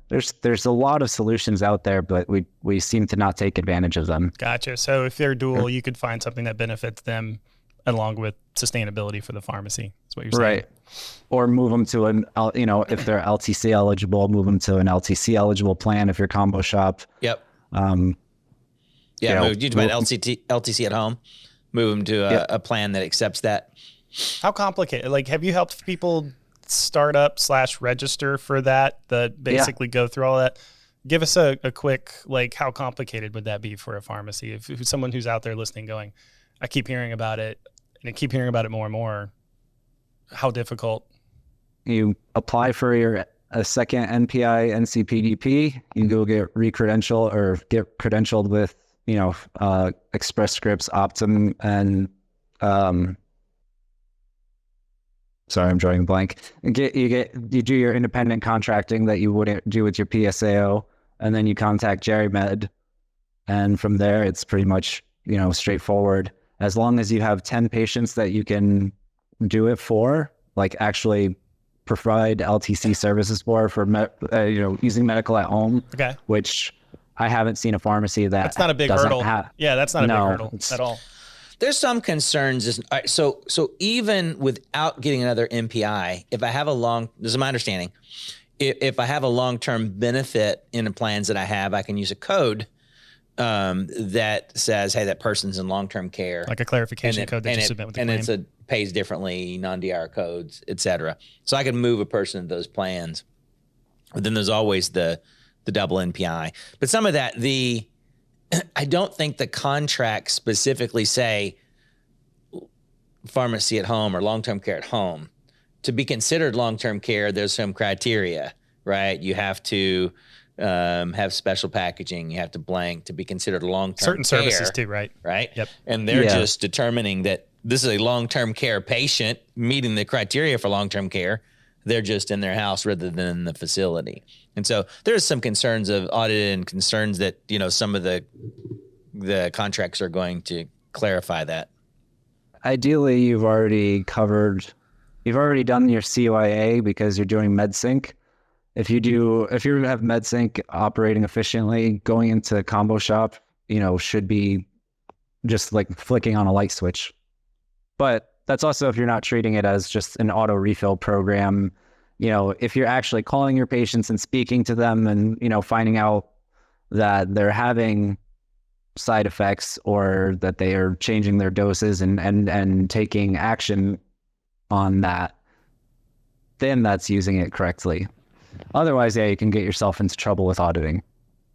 there's a lot of solutions out there, but we seem to not take advantage of them. Gotcha. So if they're dual, you could find something that benefits them along with sustainability for the pharmacy. That's what you're saying. Right. Or move them to if they're LTC eligible, move them to an LTC eligible plan if you're combo shop. Yep. You talk about LTC at home, move them to a plan that accepts that. How complicated? Like, have you helped people start up / register for that basically go through all that? Give us a quick, like, how complicated would that be for a pharmacy? If someone who's out there listening going, I keep hearing about it and I keep hearing about it more and more. How difficult? You apply for a second NPI NCPDP. You go get re-credentialed or get credentialed with, Express Scripts, Optum, and sorry, I'm drawing a blank. You do your independent contracting that you wouldn't do with your PSAO, and then you contact GeriMed, and from there it's pretty much straightforward. As long as you have 10 patients that you can do it for, like actually provide LTC services for using medical at home. Okay. Which I haven't seen a pharmacy that's not a big hurdle. That's not a big hurdle at all. There's some concerns. So even without getting another MPI, if I have this is my understanding, if I have a long-term benefit in the plans that I have, I can use a code that says, hey, that person's in long-term care. Like a clarification code that you submit with the claim. And it pays differently, non-DR codes, et cetera. So I can move a person to those plans. But then there's always the double NPI. But some of that, I don't think the contracts specifically say pharmacy at home or long-term care at home. To be considered long-term care, there's some criteria, right? You have to have special packaging. You have to blank to be considered long-term certain care. Services too, right? Right? Yep. And they're just determining that this is a long-term care patient meeting the criteria for long-term care. They're just in their house rather than in the facility. And so there's some concerns of audit and concerns that, some of the contracts are going to clarify that. Ideally, you've already done your CYA because you're doing MedSync. If you have MedSync operating efficiently, going into combo shop, should be just like flicking on a light switch. But that's also if you're not treating it as just an auto refill program. If you're actually calling your patients and speaking to them and, finding out that they're having side effects or that they are changing their doses and taking action on that, then that's using it correctly. Otherwise, you can get yourself into trouble with auditing.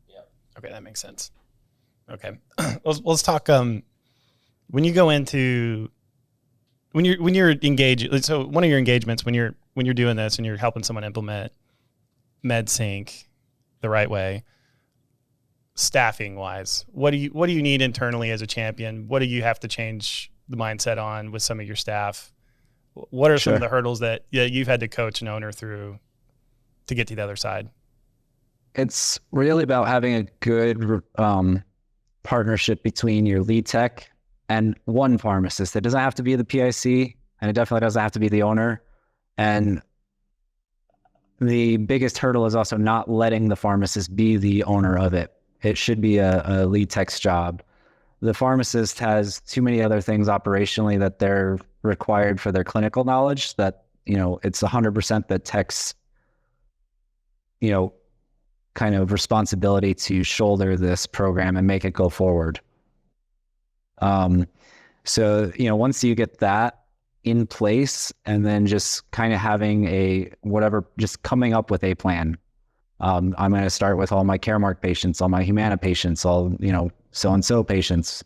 Yeah. Okay, that makes sense. Okay. Let's talk, when you go into, when you're engaged, so one of your engagements when you're doing this and you're helping someone implement MedSync the right way, staffing wise, what do you need internally as a champion? What do you have to change the mindset on with some of your staff? What are some of the hurdles that you've had to coach an owner through to get to the other side? It's really about having a good partnership between your lead tech and one pharmacist. It doesn't have to be the PIC, and it definitely doesn't have to be the owner. And the biggest hurdle is also not letting the pharmacist be the owner of it. It should be a lead tech's job. The pharmacist has too many other things operationally that they're required for their clinical knowledge that, it's 100% the tech's, kind of responsibility to shoulder this program and make it go forward. So, once you get that in place and then just kind of having just coming up with a plan. I'm going to start with all my Caremark patients, all my Humana patients, all, so-and-so patients,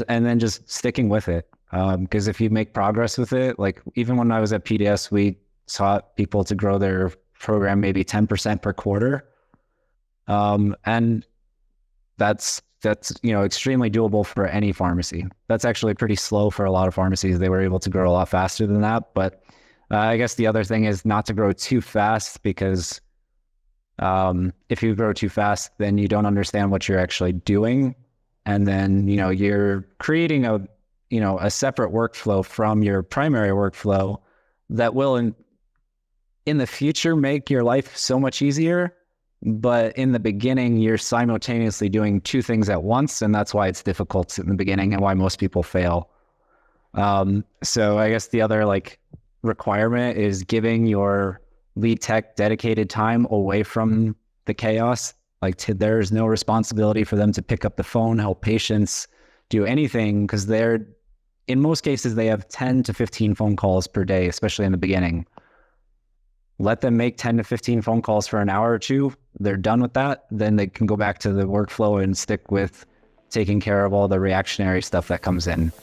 and then just sticking with it. Because if you make progress with it, like even when I was at PDS, we taught people to grow their program maybe 10% per quarter. And that's extremely doable for any pharmacy. That's actually pretty slow for a lot of pharmacies. They were able to grow a lot faster than that. But I guess the other thing is not to grow too fast, because if you grow too fast, then you don't understand what you're actually doing. And then, you're creating a separate workflow from your primary workflow that will in the future make your life so much easier. But in the beginning, you're simultaneously doing two things at once, and that's why it's difficult in the beginning and why most people fail. So I guess the other like requirement is giving your lead tech dedicated time away from the chaos. Like there's no responsibility for them to pick up the phone, help patients, do anything, because in most cases, they have 10 to 15 phone calls per day, especially in the beginning. Let them make 10 to 15 phone calls for an hour or two. They're done with that. Then they can go back to the workflow and stick with taking care of all the reactionary stuff that comes in.